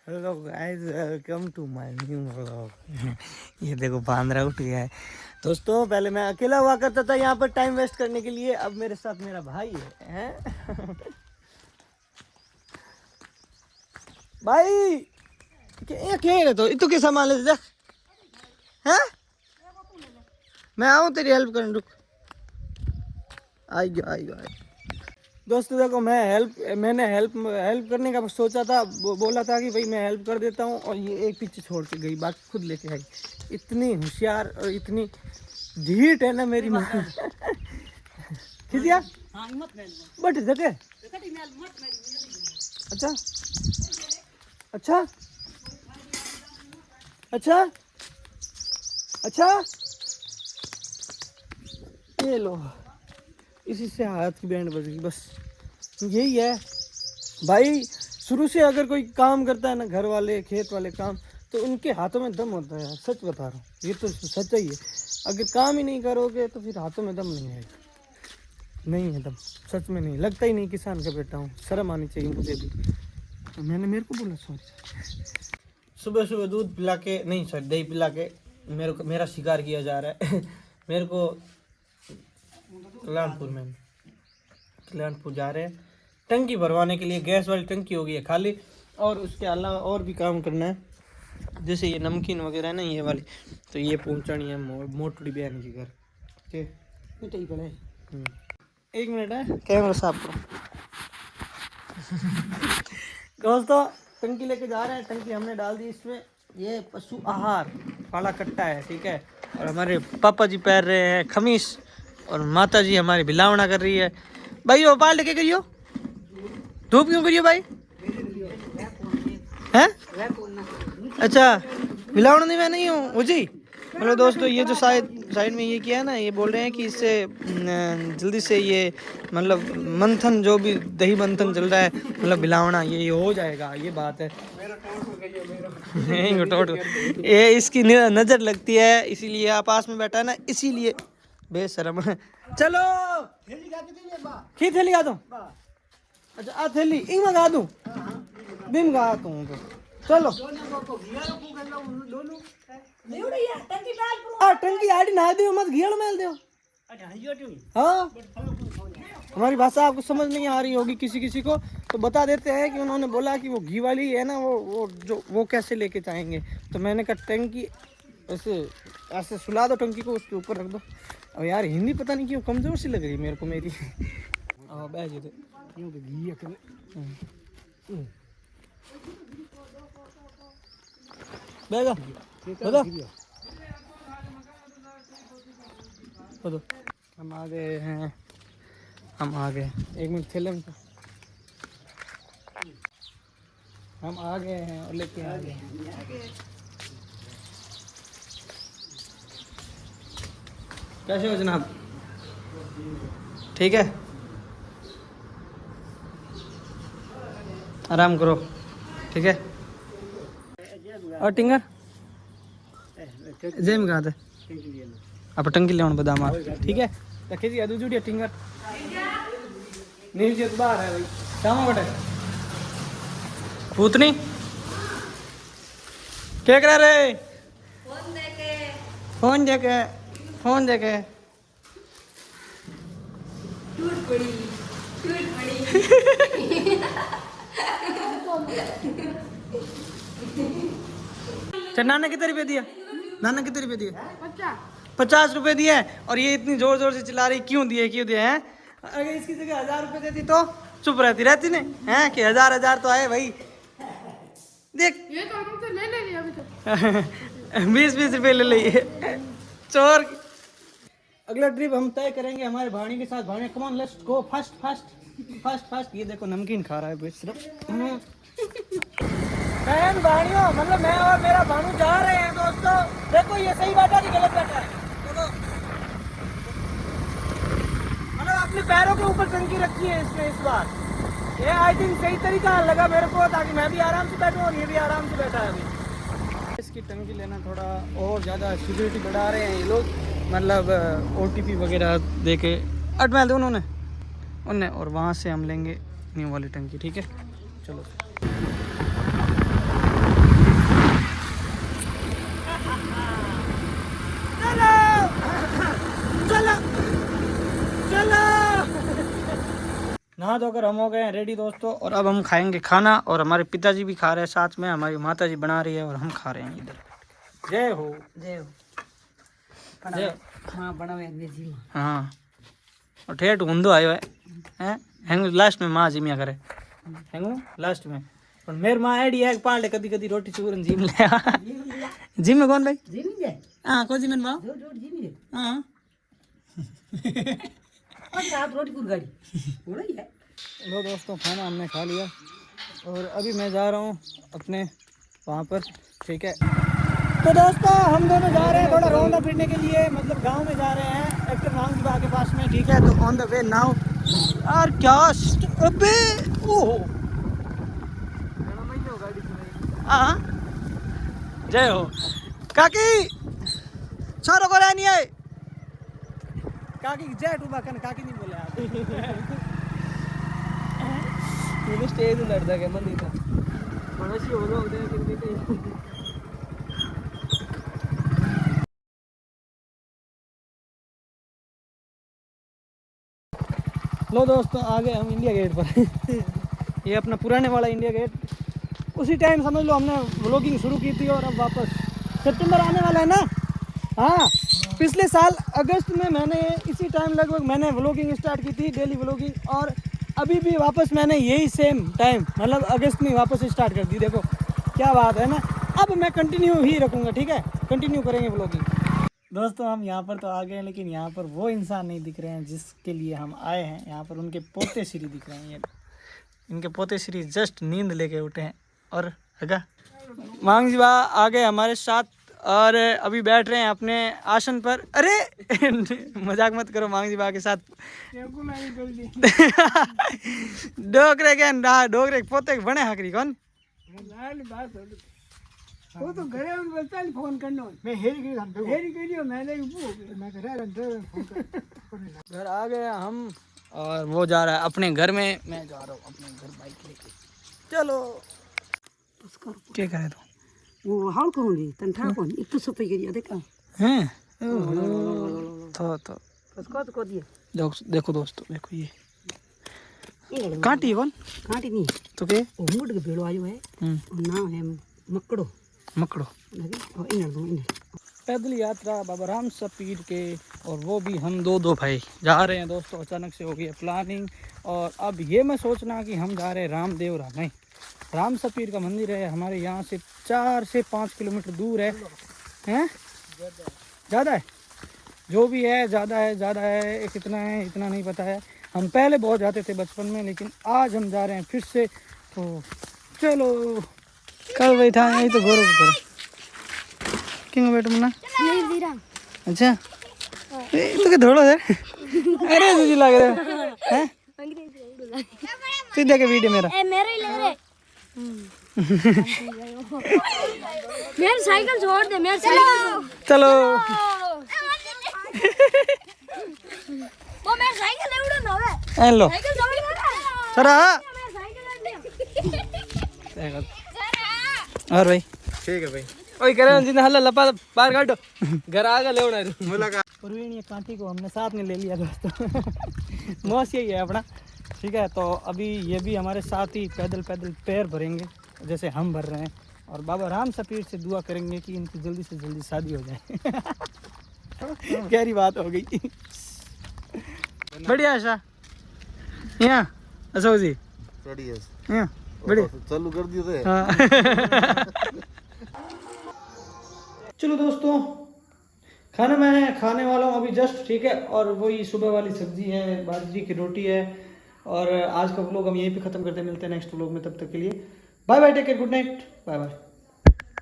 Hello guys, welcome to my new vlog. ये देखो बांद्रा उठ गया है। दोस्तों पहले मैं अकेला हुआ करता था यहाँ पर टाइम वेस्ट करने के लिए, अब मेरे साथ मेरा भाई है? भाई क्या तो इतु के सामान ले देख हैं? मैं आऊँ तेरी हेल्प करने, रुक। आई गया। दोस्तों देखो, मैंने हेल्प करने का सोचा था, बोला था कि भाई मैं हेल्प कर देता हूँ, और ये एक पीछे छोड़ के गई, बाकी खुद लेके आई। इतनी होशियार और इतनी ढीठ है ना मेरी माँ। खिसिया बट जगह। अच्छा अच्छा अच्छा अच्छा, ये लो, इसी से हाथ की बैंड बज गई। बस यही है भाई। शुरू से अगर कोई काम करता है ना, घर वाले खेत वाले काम, तो उनके हाथों में दम होता है। सच बता रहा हूँ, ये तो सच्चाई है। अगर काम ही नहीं करोगे तो फिर हाथों में दम नहीं आएगा। नहीं है दम, सच में नहीं लगता ही नहीं। किसान का बेटा हूँ, शर्म आनी चाहिए मुझे भी। मैंने मेरे को बोला सॉरी। सुबह सुबह दूध पिला के, नहीं सॉरी दही पिला के मेरा शिकार किया जा रहा है। मेरे को कल्याणपुर जा रहे हैं टंकी भरवाने के लिए। गैस वाली टंकी हो गई है खाली, और उसके अलावा और भी काम करना है। जैसे ये नमकीन वगैरह है ना, ये वाली, तो ये पहुंचानी है मोटड़ी बहन के घर। ठीक है, एक मिनट है, कैमरा साफ करो। दोस्तों टंकी लेके जा रहे हैं। टंकी हमने डाल दी इसमें। ये पशु आहार काला कट्टा है, ठीक है। और हमारे पापा जी पैर रहे हैं खमीस, और माता जी हमारी बिलावना कर रही है। भाई वो पाल लेके करियो, धूप क्यों करियो भाई? हैं? अच्छा, बिलावना नहीं, मैं नहीं हूँ जी। मतलब दोस्तों ये जो साइड में ये किया है ना, ये बोल रहे हैं कि इससे जल्दी से ये मतलब मंथन, जो भी दही मंथन चल रहा है, मतलब बिलावना, ये हो जाएगा। ये बात है। ये इसकी नजर लगती है, इसीलिए आप पास में बैठा है ना, इसीलिए बेशरम। चलो खी थैली गा दूं। अच्छा आ थैली इंग गा दूं, बिम गा दूं तो चलो। टंकी आड़ी ना दियो, मत घियाड़ मेल दियो। हाँ, हमारी भाषा आपको समझ नहीं आ रही होगी किसी किसी को, तो बता देते हैं कि उन्होंने बोला कि वो घी वाली है ना, वो कैसे लेके जाएंगे। तो मैंने कहा टंकी ऐसे सुला दो, टंकी को उसके ऊपर रख दो। अब यार हिंदी पता नहीं क्यों कमजोर सी लग रही मेरे को मेरी। हम आ गए हैं, एक मिनट थैले में, हम आ गए हैं और लेके आ गए। कैसे हो जनाब? ठीक है, आराम करो, ठीक है। और टिंगर जेम कहाँ थे? आप टंकी ले बदाम, ठीक है। रखे जी अदू जुड़िया टिंगर नील जी बाहर है भाई, शामा बटे पूतनी क्या करा रे? फोन देखे नाना कितने रुपए दिया? 50 रुपए दिए। और ये इतनी जोर जोर से चिल्ला रही, क्यों दिए हैं? अगर इसकी जगह 1000 रुपए देती तो चुप रहती नहीं हैं कि 1000 तो आए भाई। देख ये तो हमसे ले लिया अभी तो। 20 रुपए ले लिए चोर। अगला ट्रिप हम तय करेंगे हमारे भाणी के साथ। Bhani come on, let's go fast. ये देखो नमकीन खा रहा है सिर्फ। भाणियों, मतलब मैं और मेरा भाणू जा रहे हैं दोस्तों। देखो ये सही बैठा कि गलत बैठा है? देखो मतलब अपने पैरों के ऊपर टंकी रखी है इसने इस बार। ये आई थिंक सही तरीका लगा मेरे को, ताकि मैं भी आराम से बैठूं और ये भी आराम से बैठा है अभी। इसकी टंकी लेना थोड़ा और ज़्यादा सिक्योरिटी बढ़ा रहे हैं ये लोग, मतलब OTP वगैरह दे के अटमैल दे उन्होंने, और वहाँ से हम लेंगे न्यू वाली टंकी, ठीक है। चलो नहा धोकर हम हो गए हैं रेडी दोस्तों, और अब हम खाएंगे खाना। और हमारे पिताजी भी खा रहे हैं साथ में, हमारी माता जी बना रही है और हम खा रहे हैं इधर। जय हो जय हो। जय। हाँ बनावे अंग्रेजी में। हाँ और ठेठ ऊंधो आयो है हेंगू लास्ट में माँ जिमिया करे हेंगू लास्ट में। पर मेर माँ एडी है पाले कदी कदी रोटी चूरन जिम ले जिम में कौन भाई जिम जाए। हाँ कौन जिम में माँ जो जिम जाए। हाँ और साथ रोटी कुछ गाड़ी थोड़ा ही है। लो दोस्तों खाना हमने खा लिया और अभी मैं जा रहा हूँ अपने वहाँ पर, ठीक है। तो दोस्तों हम दोनों जा रहे हैं थोड़ा रौंदा फिरने के लिए, मतलब गांव में जा रहे हैं एक्टर मांग बाग के पास में, ठीक है। तो ऑन द वे नाउ और क्या अबे ओहो हाँ जय हो काकी छोरो को नहीं है काकी जय टूबा कन काकी नहीं बोले आप ये स्टेज लड़ता है मन नहीं था पड़ोसी हो लोग दे के लो दोस्तों आ गए हम इंडिया गेट पर ये अपना पुराने वाला इंडिया गेट। उसी टाइम समझ लो हमने व्लॉगिंग शुरू की थी और अब वापस सितंबर आने वाला है ना। हाँ पिछले साल अगस्त में मैंने इसी टाइम लगभग मैंने व्लॉगिंग स्टार्ट की थी, डेली व्लॉगिंग, और अभी भी वापस मैंने यही सेम टाइम मतलब अगस्त में वापस स्टार्ट कर दी। देखो क्या बात है ना, अब मैं कंटिन्यू ही रखूँगा, ठीक है, कंटिन्यू करेंगे व्लॉगिंग। दोस्तों हम यहाँ पर तो आ गए हैं लेकिन यहाँ पर वो इंसान नहीं दिख रहे हैं जिसके लिए हम आए हैं। यहाँ पर उनके पोते श्री दिख रहे हैं, ये इनके पोते श्री जस्ट नींद लेके उठे हैं। और हगा मांग जी बा आ गए हमारे साथ और अभी बैठ रहे हैं अपने आसन पर। अरे मजाक मत करो, मांग जी बा के साथ डोकरे के डोकरे पोते बने हकरी कौन वो तो घरे में बोलता है फोन करना मैं हेरी करियो मैंने मैं घर आ गए हम और वो जा रहा है अपने घर में, मैं जा रहा हूँ अपने घर बाइक लेके। चलो क्या करे तो वो हाल करूंगी तंठा कौन एक तो सफाई करिया देखा हैं तो उसको तो दिया देखो दोस्तों देखो ये कांटी है कौन कांटी नहीं तो के वो मोट के भेड़ो आयो है नाम है मकड़ो मकड़ो। और इन्हें पैदल यात्रा बाबा राम सपीर के, और वो भी हम दो भाई जा रहे हैं दोस्तों। अचानक से हो गई है प्लानिंग और अब ये मैं सोचना कि हम जा रहे हैं रामदेवरा नहीं, राम सपीर का मंदिर है हमारे यहाँ से 4 से 5 किलोमीटर दूर है। हैं ज़्यादा है, जो भी है ज़्यादा है कितना है इतना नहीं पता है। हम पहले बहुत जाते थे बचपन में लेकिन आज हम जा रहे हैं फिर से। तो चलो कल बैठा यही तो गौरव करो क्यों बैठ मना अच्छा तो के धोड़ो यार अरे तुझे लग रहा है तू देखे वीडियो मेरा मेरे ही ले रहे मेरी साइकिल छोड़ दे मेरी साइकिल चलो वो मेरी साइकिल ले उड़ो ना वे लो साइकिल छोड़ दे सरा मेरी साइकिल ले और भाई ठीक है भाई ओए करे जिन हल्ला लपा बाहर काटो घर आगे ले उड़ा मुलाकात। परवीन ये कांटी को हमने साथ में ले लिया दोस्तों मौस यही है अपना, ठीक है। तो अभी ये भी हमारे साथ ही पैदल पैर भरेंगे जैसे हम भर रहे हैं और बाबा राम सपीर से दुआ करेंगे कि इनकी जल्दी से जल्दी शादी हो जाए गहरी बात हो गई बढ़िया आशा यहाँ अशोक जी यहाँ बढ़िया चालू कर दिए थे। हाँ चलो दोस्तों खाना मैं खाने वाला हूँ अभी जस्ट, ठीक है। और वही सुबह वाली सब्जी है, बाजरी की रोटी है। और आज का व्लॉग हम यहीं पे ख़त्म करते हैं, मिलते हैं नेक्स्ट व्लॉग में, तब तक के लिए bye bye, take care, good night, bye bye.